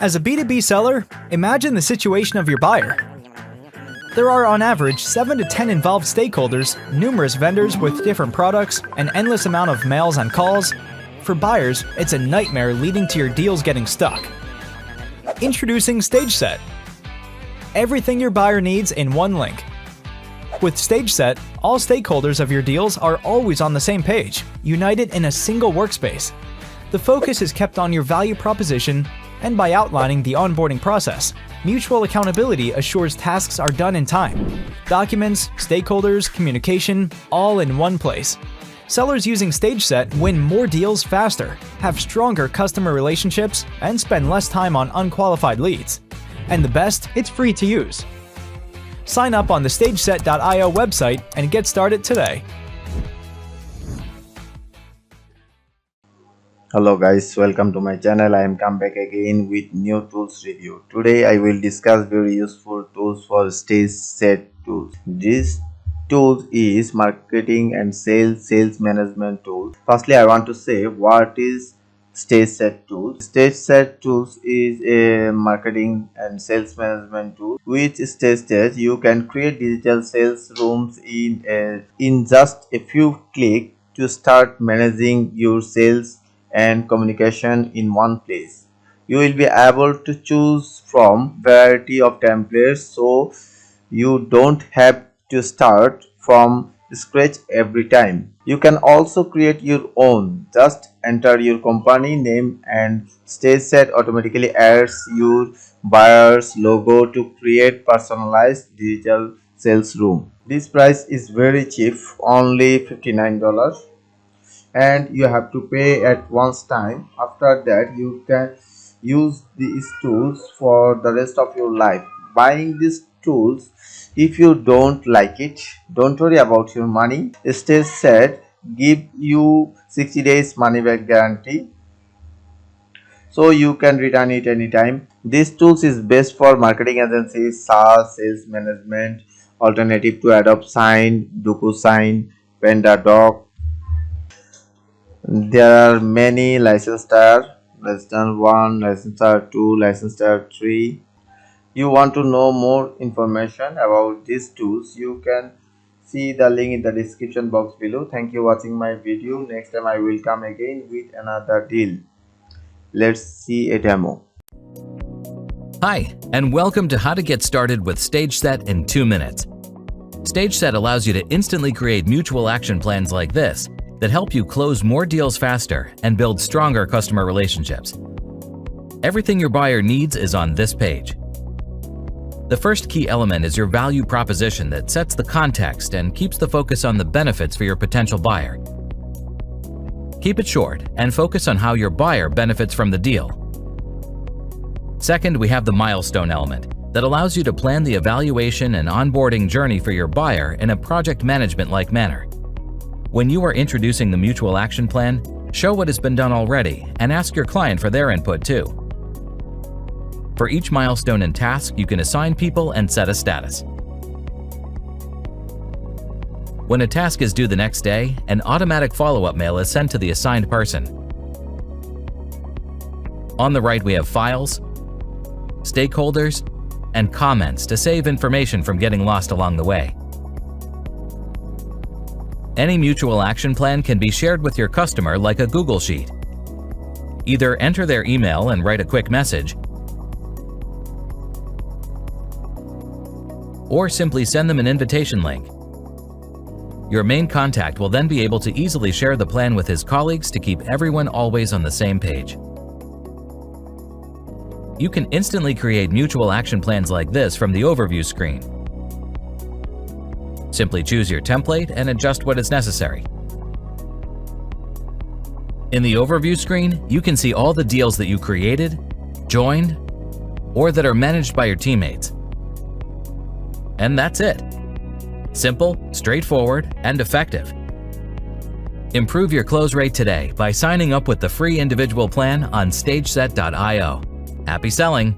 As a B2B seller, imagine the situation of your buyer. There are on average 7 to 10 involved stakeholders, numerous vendors with different products, an endless amount of mails and calls. For buyers, it's a nightmare leading to your deals getting stuck. Introducing Stageset. Everything your buyer needs in one link. With Stageset, all stakeholders of your deals are always on the same page, united in a single workspace. The focus is kept on your value proposition, and by outlining the onboarding process, mutual accountability assures tasks are done in time. Documents, stakeholders, communication, all in one place. Sellers using Stageset win more deals faster, have stronger customer relationships, and spend less time on unqualified leads. And the best, it's free to use. Sign up on the Stageset.io website and get started today. Hello guys, welcome to my channel. I am come back again with new tools review. Today I will discuss very useful tools for Stageset tools. This tool is marketing and sales management tool. Firstly, I want to say what is Stageset tools. Stageset tools is a marketing and sales management tool. With Stageset, you can create digital sales rooms in just a few clicks to start managing your sales and communication in one place. You will be able to choose from variety of templates, so you don't have to start from scratch every time. You can also create your own. Just enter your company name and Stageset automatically adds your buyer's logo to create personalized digital sales room. This price is very cheap, only $59. And you have to pay at once time. After that, you can use these tools for the rest of your life. Buying these tools, if you don't like it, don't worry about your money. Stageset give you 60 days money back guarantee, so you can return it anytime. This tools is best for marketing agencies, SaaS, sales management, alternative to Adobe Sign, DocuSign, PandaDoc. There are many license tier, license 1, license tier 2, license tier 3. You want to know more information about these tools, you can see the link in the description box below. Thank you for watching my video. Next time I will come again with another deal. Let's see a demo. Hi, and welcome to How to Get Started with Stageset in 2 minutes. Stageset allows you to instantly create mutual action plans like this that help you close more deals faster and build stronger customer relationships. Everything your buyer needs is on this page. The first key element is your value proposition that sets the context and keeps the focus on the benefits for your potential buyer. Keep it short and focus on how your buyer benefits from the deal. Second, we have the milestone element that allows you to plan the evaluation and onboarding journey for your buyer in a project management-like manner. When you are introducing the mutual action plan, show what has been done already and ask your client for their input too. For each milestone and task, you can assign people and set a status. When a task is due the next day, an automatic follow-up mail is sent to the assigned person. On the right, we have files, stakeholders, and comments to save information from getting lost along the way. Any mutual action plan can be shared with your customer like a Google Sheet. Either enter their email and write a quick message, or simply send them an invitation link. Your main contact will then be able to easily share the plan with his colleagues to keep everyone always on the same page. You can instantly create mutual action plans like this from the overview screen. Simply choose your template and adjust what is necessary. In the overview screen, you can see all the deals that you created, joined, or that are managed by your teammates. And that's it. Simple, straightforward, and effective. Improve your close rate today by signing up with the free individual plan on Stageset.io. Happy selling!